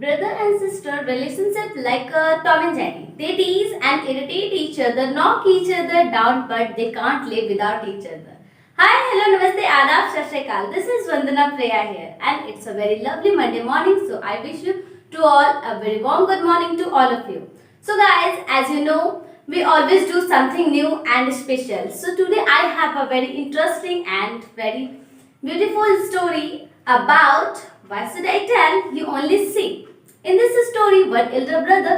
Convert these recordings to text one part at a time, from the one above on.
Brother and sister relationship like a Tom and Jerry. They tease and irritate each other, knock each other down, but they can't live without each other. Hi, hello, namaste, adab, sat shri akal. This is Vandana Priya here, and it's a very lovely Monday morning. So I wish you to all a very warm good morning to all of you. So guys, as you know, we always do something new and special. So today I have a very interesting and very beautiful story about why should I tell you only see. In this story, one elder brother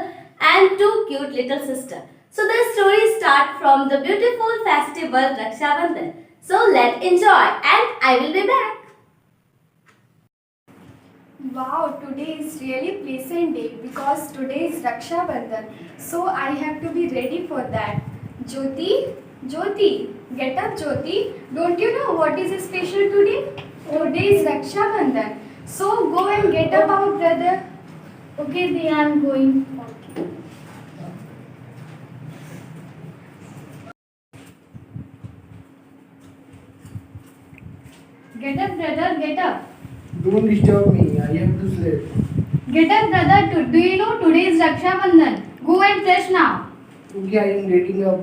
and two cute little sisters. So the story starts from the beautiful festival Raksha Bandhan. So let's enjoy and I will be back. Wow, today is really pleasant day because today is Raksha Bandhan. So I have to be ready for that. Jyoti, get up Jyoti. Don't you know what is special today? Today is Raksha Bandhan. So go and get up our brother. Okay, Diya, I am going. Get up, brother, get up. Don't disturb me. I have to sleep. Get up, brother. Do you know today is Raksha Bandhan? Go and fresh now. Okay, I am getting up.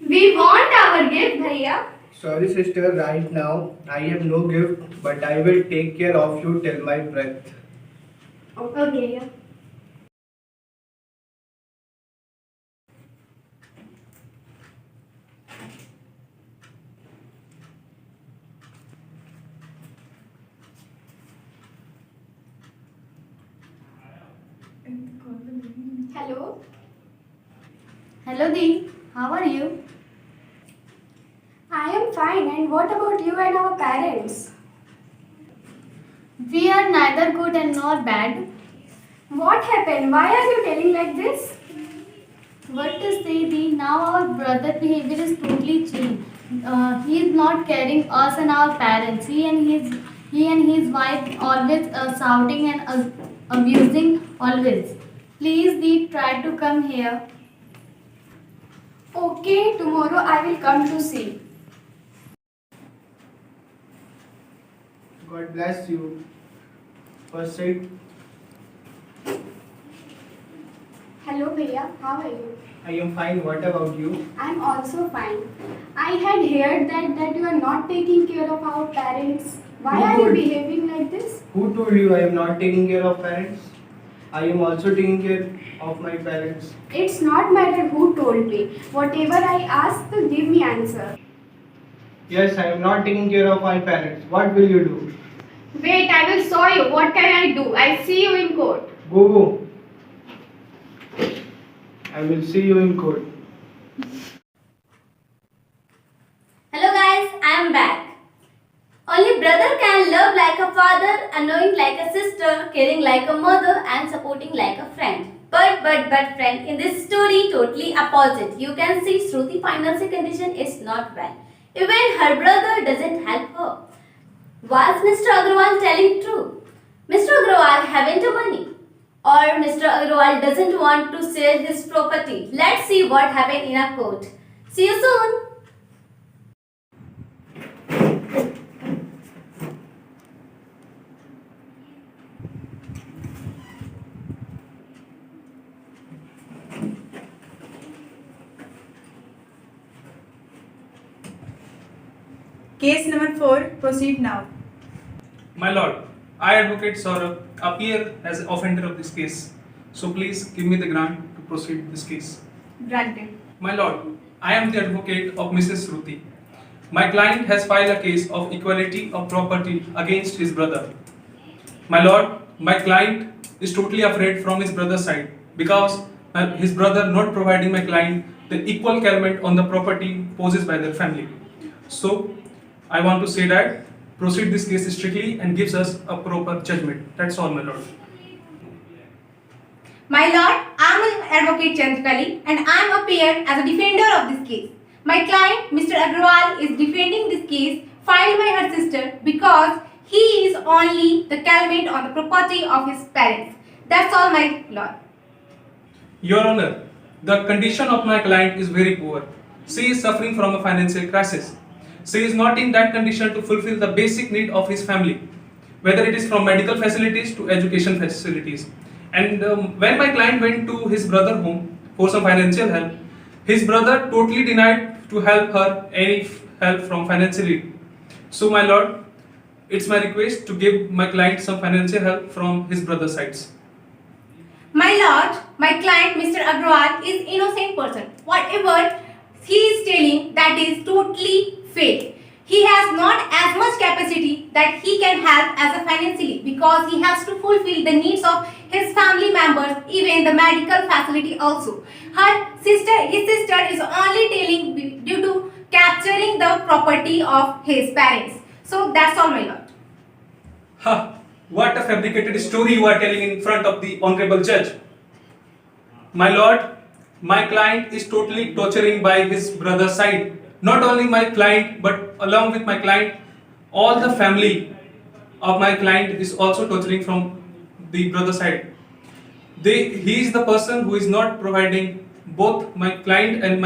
We want our gift, Bhaiya. Sorry, sister. Right now, I have no gift, but I will take care of you till my breath. Okay. Hello. Hello, Dee. How are you? I am fine. And what about you and our parents? We are neither good and nor bad. What happened? Why are you telling like this? What to say, Dee? Now our brother behavior is totally changed. He is not caring us and our parents. He and his wife always shouting and abusing always. Please, Dee, try to come here. Okay, tomorrow I will come to see. God bless you. First sit. Hello, Bhaiya. How are you? I am fine. What about you? I am also fine. I had heard that you are not taking care of our parents. Why Who are you told- behaving like this? Who told you I am not taking care of parents? I am also taking care of my parents. It's not matter who told me. Whatever I ask, give me answer. Yes, I am not taking care of my parents. What will you do? Wait, I will show you. What can I do? I see you in court. Go. I will see you in court. Hello guys, I am back. Only brother can love like a father, annoying like a sister, caring like a mother and supporting like a friend. But friend, in this story totally opposite. You can see Shruti financial condition is not well. Even her brother doesn't help her. Was Mr. Agrawal telling true? Mr. Agrawal haven't money, or Mr. Agrawal doesn't want to sell his property. Let's see what happened in a court. See you soon. Case number 4, proceed now. My lord, I, Advocate Saurabh, appear as offender of this case. So please give me the grant to proceed this case. Granted. My lord, I am the advocate of Mrs. Shruti. My client has filed a case of equality of property against his brother. My lord, my client is totally afraid from his brother's side because his brother not providing my client the equal claimant on the property poses by their family. So I want to say that proceed this case strictly and gives us a proper judgment. That's all, my lord. My lord, I am Advocate Chandrakali and I am appeared as a defender of this case. My client, Mr. Agrawal, is defending this case filed by her sister because he is only the claimant on the property of his parents. That's all, my lord. Your Honor, the condition of my client is very poor. She is suffering from a financial crisis. She is not in that condition to fulfill the basic need of his family, whether it is from medical facilities to education facilities. And when my client went to his brother's home for some financial help, his brother totally denied to help her any help from financially. So my lord, it's my request to give my client some financial help from his brother's sides. My lord, my client, Mr. Agrawal, is innocent person. Whatever he is telling, that is totally fake. He has not as much capacity that he can help as a financially because he has to fulfill the needs of his family members, even the medical facility also. His sister is only telling due to capturing the property of his parents. So that's all, my lord. Ha! What a fabricated story you are telling in front of the honorable judge. My lord, my client is totally torturing by his brother's side. Not only my client, but along with my client, all the family of my client is also torturing from the brother side. He is the person who is not providing both my client and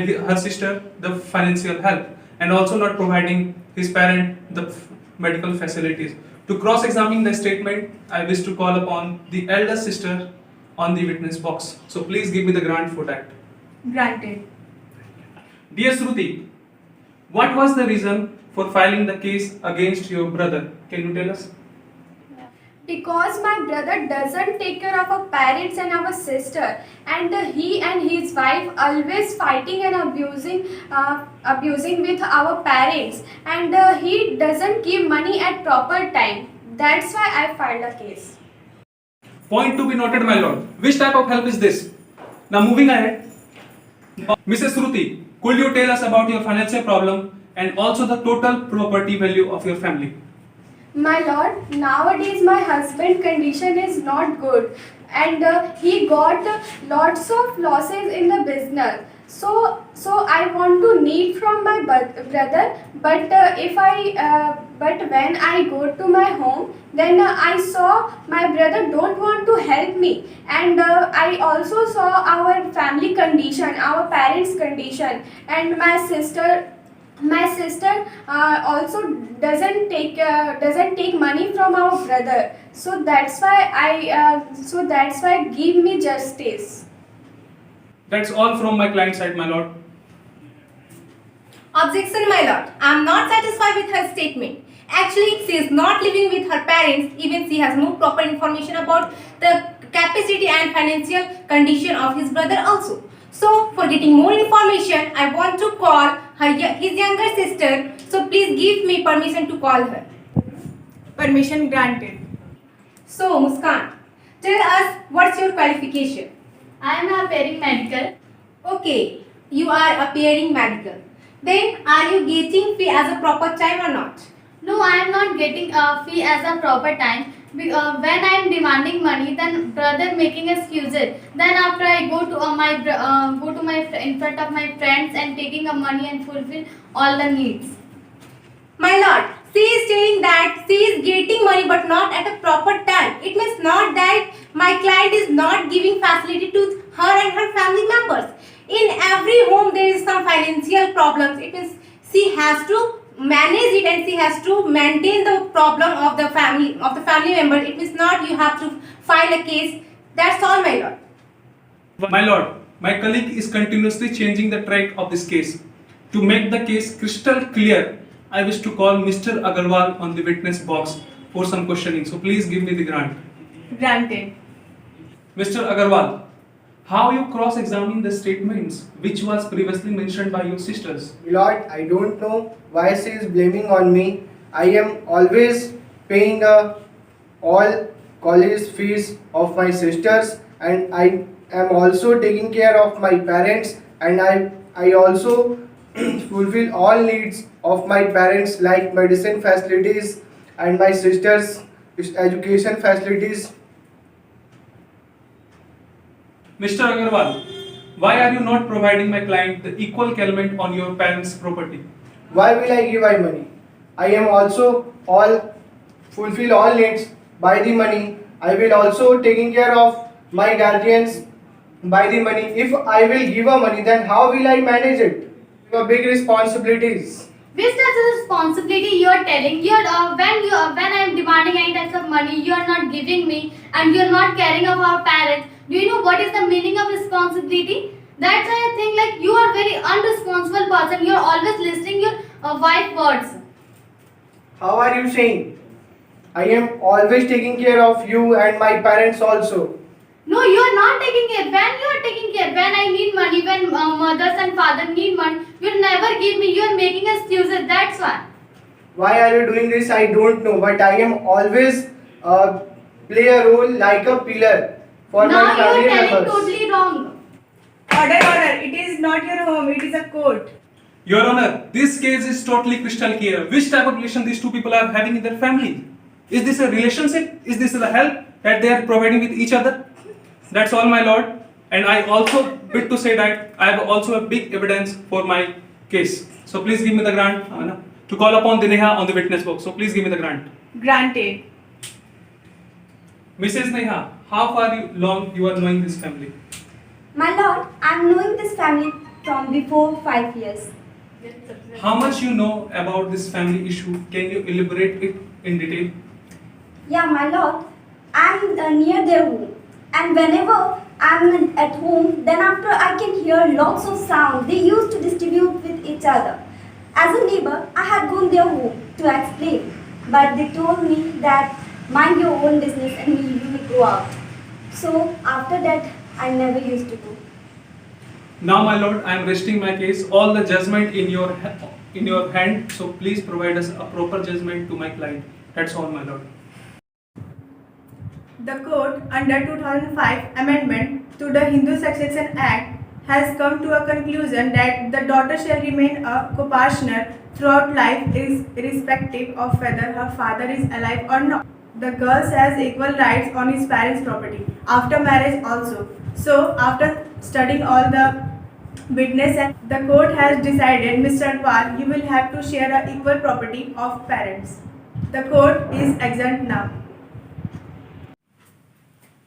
her sister the financial help, and also not providing his parent the medical facilities. To cross-examine the statement, I wish to call upon the elder sister on the witness box. So please give me the grant for that. Granted. Dear Shruti, what was the reason for filing the case against your brother? Can you tell us? Because my brother doesn't take care of our parents and our sister, and he and his wife always fighting and abusing with our parents, and he doesn't give money at proper time. That's why I filed a case. Point to be noted, my lord. Which type of help is this? Now moving ahead. Mrs. Shruti, could you tell us about your financial problem and also the total property value of your family? My lord, nowadays my husband's condition is not good, and he got lots of losses in the business. So I want to need from my brother, but but when I go to my home, then I saw my brother don't want to help me, and I also saw our family condition, our parents' condition, and my sister also doesn't take money from our brother. So that's why give me justice. That's all from my client side, my lord. Objection, my lord. I am not satisfied with her statement. Actually, she is not living with her parents. Even she has no proper information about the capacity and financial condition of his brother also. So, for getting more information, I want to call his younger sister. So, please give me permission to call her. Permission granted. So, Muskan, tell us what's your qualification. I am appearing medical. Okay, you are appearing medical. Then, are you getting fee as a proper time or not? No, I am not getting a fee as a proper time. When I am demanding money, then brother making excuses. Then after I go to in front of my friends and taking a money and fulfill all the needs. My lord, she is saying that she is getting money but not at a proper time. It means not that my client is not giving facility to her and her family members. In every home there is some financial problems. It means she has to manage it and she has to maintain the problem of the family member. It means not you have to file a case. That's all, my lord. My lord, my colleague is continuously changing the track of this case. To make the case crystal clear, I wish to call Mr. Agarwal on the witness box for some questioning. So please give me the grant. Granted. Mr. Agarwal, how you cross-examine the statements which was previously mentioned by your sisters? Lord, I don't know why she is blaming on me. I am always paying all college fees of my sisters, and I am also taking care of my parents, and I also fulfill all needs of my parents like medicine facilities and my sisters' education facilities. Mr. Agarwal, why are you not providing my client the equal claimant on your parents' property? Why will I give my money? I am also all fulfill all needs by the money. I will also taking care of my guardians by the money. If I will give a money, then how will I manage it? Big responsibilities. Which types of responsibility you are telling? When I am demanding any types of money, you are not giving me, and you are not caring of our parents. Do you know what is the meaning of responsibility? That's why I think like you are very unresponsible person. You are always listening your wife words. How are you saying? I am always taking care of you and my parents also. No, you are not taking care. When you are taking care, when I need money, when mothers and father need money, you never give me. You are making excuses. That's why. Why are you doing this? I don't know, but I am always play a role like a pillar for Now my you are family telling members. totally wrong. Order. It is not your home, it is a court. Your Honor, this case is totally crystal clear. Which type of relation these two people are having in their family? Is this a relationship? Is this the help that they are providing with each other? That's all, my lord. And I also bid to say that I have also a big evidence for my case. So please give me the grant to call upon Dineha on the witness box. So please give me the grant. Granted. Mrs. Neha, how far long you are knowing this family? My lord, I am knowing this family from before 5 years. How much you know about this family issue? Can you elaborate it in detail? Yeah, my lord, I am near their home, and whenever I am at home, then after I can hear lots of sound they used to distribute with each other. As a neighbor, I had gone their home to explain, but they told me that mind your own business and you will go out. So after that, I never used to go. Now, my lord, I am resting my case. All the judgment in your hand. So please provide us a proper judgment to my client. That's all, my lord. The court, under 2005 amendment to the Hindu Succession Act, has come to a conclusion that the daughter shall remain a co-partner throughout life, irrespective of whether her father is alive or not. The girl has equal rights on his parents' property after marriage also. So, after studying all the witness, and the court has decided, Mr. Agarwal, you will have to share a equal property of parents. The court is adjourned now.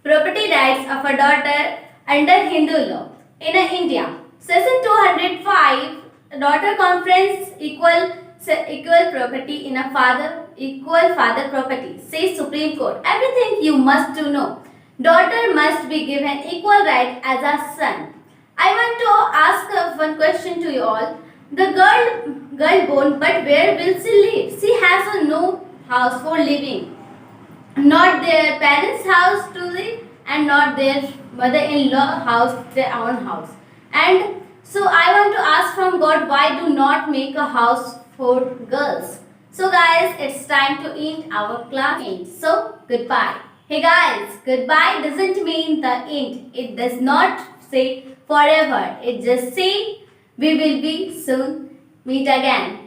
Property rights of a daughter under Hindu law. In India, Section 205, daughter conference equal property in a equal father property, says Supreme Court. Everything you must to know. Daughter must be given equal right as a son. I want to ask one question to you all. The girl born, but where will she live? She has no house for living. Not their parents' house to live, and not their mother-in-law house, their own house. And so I want to ask from God, why do not make a house for girls? So guys, it's time to end our class. So goodbye. Hey guys, goodbye doesn't mean the end. It does not say forever. It just say we will be soon meet again.